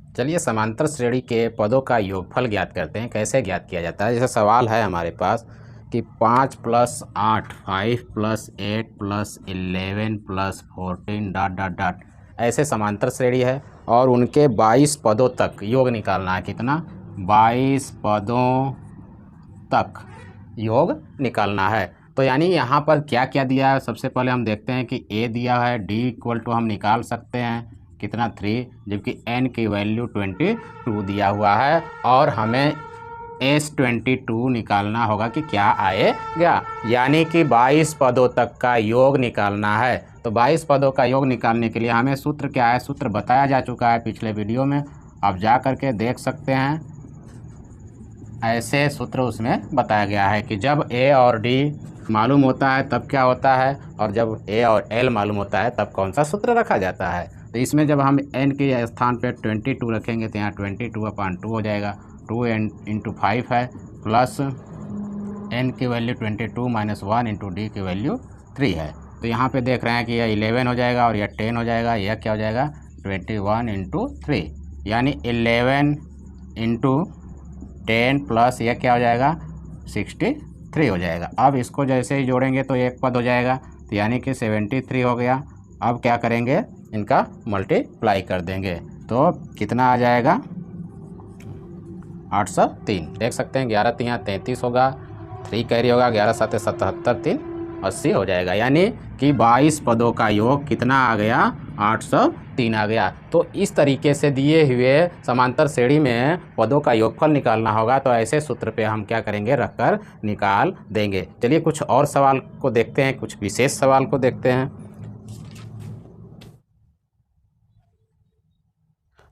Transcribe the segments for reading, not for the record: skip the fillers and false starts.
चलिए समांतर श्रेणी के पदों का योगफल ज्ञात करते हैं। कैसे ज्ञात किया जाता है? जैसे सवाल है हमारे पास कि 5 + 8, 5 + 8 + 11 + 14 डॉट डॉट डॉट ऐसे समांतर श्रेणी है और उनके 22 पदों तक योग निकालना है। कितना? 22 पदों तक योग निकालना है। तो यानी यहाँ पर क्या क्या दिया है? सबसे पहले हम देखते हैं कि ए दिया है, डी इक्वल टू हम निकाल सकते हैं कितना 3, जबकि एन की वैल्यू 22 दिया हुआ है और हमें S22 निकालना होगा कि क्या आएगा, यानी कि 22 पदों तक का योग निकालना है। तो 22 पदों का योग निकालने के लिए हमें सूत्र क्या है? सूत्र बताया जा चुका है पिछले वीडियो में, आप जा करके देख सकते हैं। ऐसे सूत्र उसमें बताया गया है कि जब ए और डी मालूम होता है तब क्या होता है, और जब ए और एल मालूम होता है तब कौन सा सूत्र रखा जाता है। तो इसमें जब हम एन के स्थान पे 22 रखेंगे तो यहाँ 22/2 हो जाएगा। 2 × 5 है, प्लस एन की वैल्यू 22 - 1 × डी की वैल्यू 3 है। तो यहाँ पे देख रहे हैं कि यह 11 हो जाएगा और यह 10 हो जाएगा। यह क्या हो जाएगा? 21 × 3, यानी 11 × 10 प्लस यह क्या हो जाएगा? 63 हो जाएगा। अब इसको जैसे ही जोड़ेंगे तो एक पद हो जाएगा, तो यानी कि 73 हो गया। अब क्या करेंगे? इनका मल्टीप्लाई कर देंगे तो कितना आ जाएगा? 803। देख सकते हैं 11 × 3 = 33 होगा, 3 कैरी होगा, 11 × 7 = 77, 3 80 हो जाएगा। यानी कि 22 पदों का योग कितना आ गया? 803 आ गया। तो इस तरीके से दिए हुए समांतर श्रेणी में पदों का योगफल निकालना होगा। तो ऐसे सूत्र पे हम क्या करेंगे? रखकर निकाल देंगे। चलिए कुछ और सवाल को देखते हैं, कुछ विशेष सवाल को देखते हैं।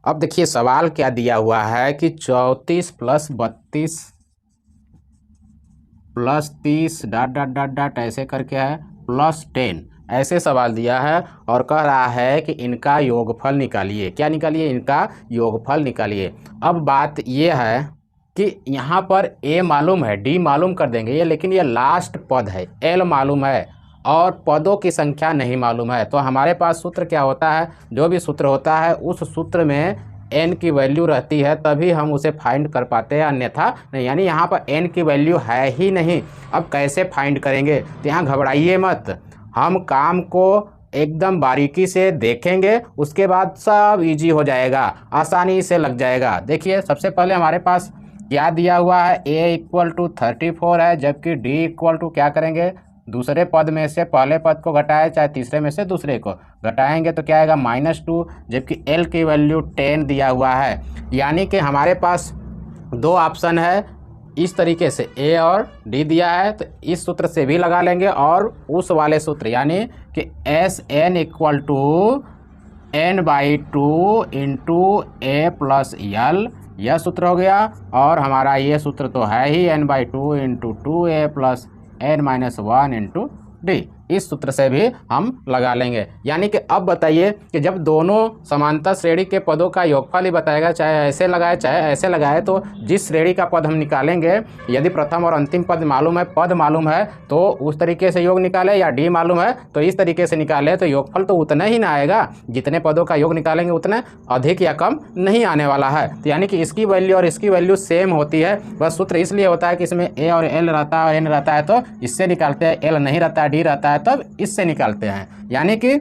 अब देखिए सवाल क्या दिया हुआ है कि 34 + 32 + 30 डॉट डॉट डॉट डॉट ऐसे करके है, +10 ऐसे सवाल दिया है और कह रहा है कि इनका योगफल निकालिए। क्या निकालिए? इनका योगफल निकालिए। अब बात ये है कि यहाँ पर ए मालूम है, डी मालूम कर देंगे ये, लेकिन ये लास्ट पद है, एल मालूम है और पदों की संख्या नहीं मालूम है। तो हमारे पास सूत्र क्या होता है? जो भी सूत्र होता है उस सूत्र में एन की वैल्यू रहती है तभी हम उसे फाइंड कर पाते हैं, अन्यथा नहीं। यानी यहाँ पर एन की वैल्यू है ही नहीं। अब कैसे फाइंड करेंगे? तो यहाँ घबराइए मत, हम काम को एकदम बारीकी से देखेंगे, उसके बाद सब इजी हो जाएगा, आसानी से लग जाएगा। देखिए सबसे पहले हमारे पास क्या दिया हुआ है? a = 34 है, जबकि d = क्या करेंगे? दूसरे पद में से पहले पद को घटाए, चाहे तीसरे में से दूसरे को घटाएंगे तो क्या आएगा? -2, जबकि l की वैल्यू 10 दिया हुआ है। यानी कि हमारे पास दो ऑप्शन है, इस तरीके से a और d दिया है तो इस सूत्र से भी लगा लेंगे और उस वाले सूत्र यानी कि Sn = n/2 × a + l, यह सूत्र हो गया। और हमारा ये सूत्र तो है ही n/2 × 2a + n - 1 × d, इस सूत्र से भी हम लगा लेंगे। यानी कि अब बताइए कि जब दोनों समांतर श्रेणी के पदों का योगफल ही बताएगा, चाहे ऐसे लगाए चाहे ऐसे लगाए, तो जिस श्रेणी का पद हम निकालेंगे, यदि प्रथम और अंतिम पद मालूम है, पद मालूम है तो उस तरीके से योग निकाले, या डी मालूम है तो इस तरीके से निकाले, तो योगफल तो उतना ही ना आएगा। जितने पदों का योग निकालेंगे उतने अधिक या कम नहीं आने वाला है। तो यानी कि इसकी वैल्यू और इसकी वैल्यू सेम होती है। बस सूत्र इसलिए होता है कि इसमें ए और एल रहता है, एन रहता है तो इससे निकालते हैं, एल नहीं रहता है, डी रहता है तब इससे निकालते हैं। यानी कि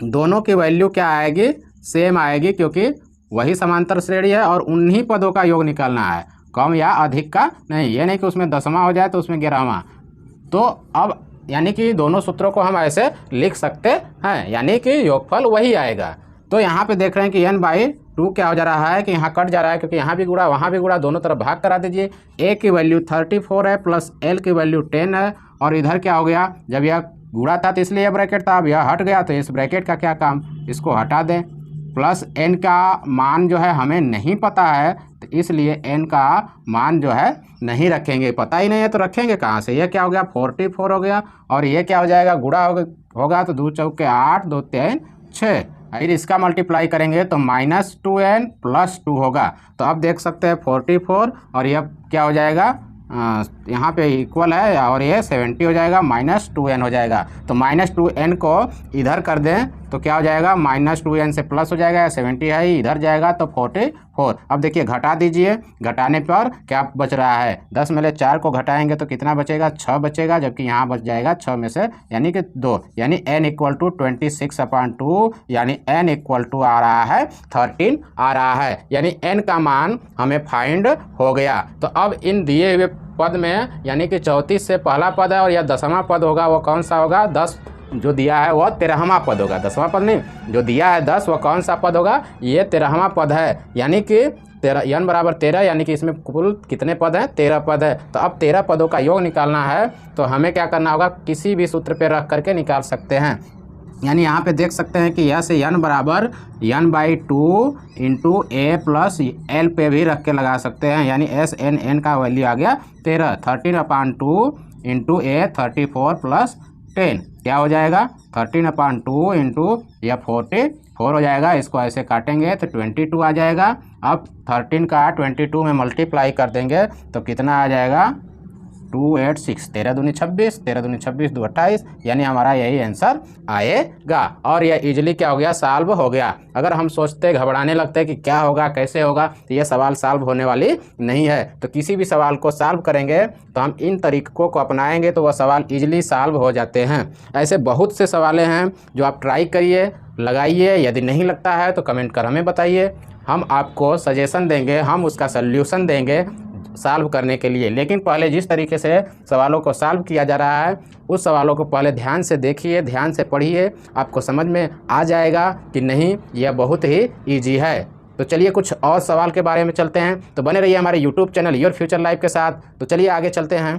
दोनों की वैल्यू क्या आएगी? सेम आएगी, क्योंकि वही समांतर श्रेणी है और उन्हीं पदों का योग निकालना है, कम या अधिक का नहीं। ये नहीं कि उसमें 10वां हो जाए तो उसमें 11वां। तो अब यानी कि दोनों सूत्रों को हम ऐसे लिख सकते हैं, यानी कि योगफल वही आएगा। तो यहाँ पे देख रहे हैं कि n/2 क्या हो जा रहा है कि यहाँ कट जा रहा है, क्योंकि यहाँ भी गुणा वहाँ भी गुणा, दोनों तरफ भाग करा दीजिए। a की वैल्यू 34 है प्लस l की वैल्यू 10 है, और इधर क्या हो गया? जब यह गुणा था तो इसलिए यह ब्रैकेट था, अब यह हट गया तो इस ब्रैकेट का क्या काम? इसको हटा दें। प्लस n का मान जो है हमें नहीं पता है, तो इसलिए n का मान जो है नहीं रखेंगे, पता ही नहीं है तो रखेंगे कहाँ से? यह क्या हो गया? 44 हो गया, और ये क्या हो जाएगा? गुणा होगा तो 2 चौके 8, 2 3 6, फिर इसका मल्टीप्लाई करेंगे तो -2n + 2 होगा। तो अब देख सकते हैं 44 और यह क्या हो जाएगा? यहाँ पे इक्वल है और ये 70 हो जाएगा, -2n हो जाएगा। तो -2n को इधर कर दें तो क्या हो जाएगा, -2n से प्लस हो जाएगा, 70 है इधर जाएगा तो 44। अब देखिए घटा दीजिए, घटाने पर क्या बच रहा है, 10 में से 4 को घटाएंगे तो कितना बचेगा, 6 बचेगा, जबकि यहाँ बच जाएगा 6 में से यानी कि 2, यानी n इक्वल टू 26/2, यानी n इक्वल टू आ रहा है 13 आ रहा है, यानी n का मान हमें फाइंड हो गया। तो अब इन दिए हुए पद में यानी कि 34 से पहला पद है और यह 10वां पद होगा, वो कौन सा होगा, 10 जो दिया है वह 13वां पद होगा, 10वां पद नहीं, जो दिया है 10 वह कौन सा पद होगा, ये 13वां पद है, यानी कि 13 n बराबर 13, यानी कि इसमें कुल कितने पद हैं, 13 पद है। तो अब 13 पदों का योग निकालना है तो हमें क्या करना होगा, किसी भी सूत्र पे रख करके निकाल सकते हैं। यानी यहाँ पे देख सकते हैं कि यह से n बराबर n/2 इंटू ए प्लस एल पे भी रख के लगा सकते हैं, यानी SN का वैल्यू आ गया 13, 13/2 इंटू ए 34 प्लस 10 क्या हो जाएगा, 13/2 इंटू यह 44 हो जाएगा, इसको ऐसे काटेंगे तो 22 आ जाएगा। अब 13 का 22 में मल्टीप्लाई कर देंगे तो कितना आ जाएगा, 286, 13 दूनी 26, 13 दूनी 26, 2 28, यानी हमारा यही आंसर आएगा। और यह इजीली क्या हो गया, सॉल्व हो गया। अगर हम सोचते घबराने लगते कि क्या होगा कैसे होगा, तो यह सवाल सॉल्व होने वाली नहीं है। तो किसी भी सवाल को सॉल्व करेंगे तो हम इन तरीकों को अपनाएंगे तो वह सवाल इजीली सॉल्व हो जाते हैं। ऐसे बहुत से सवाल हैं जो आप ट्राई करिए, लगाइए, यदि नहीं लगता है तो कमेंट कर हमें बताइए, हम आपको सजेशन देंगे, हम उसका सल्यूशन देंगे सॉल्व करने के लिए। लेकिन पहले जिस तरीके से सवालों को सॉल्व किया जा रहा है उस सवालों को पहले ध्यान से देखिए, ध्यान से पढ़िए, आपको समझ में आ जाएगा कि नहीं यह बहुत ही ईजी है। तो चलिए कुछ और सवाल के बारे में चलते हैं, तो बने रहिए हमारे YouTube channel your future life के साथ। तो चलिए आगे चलते हैं।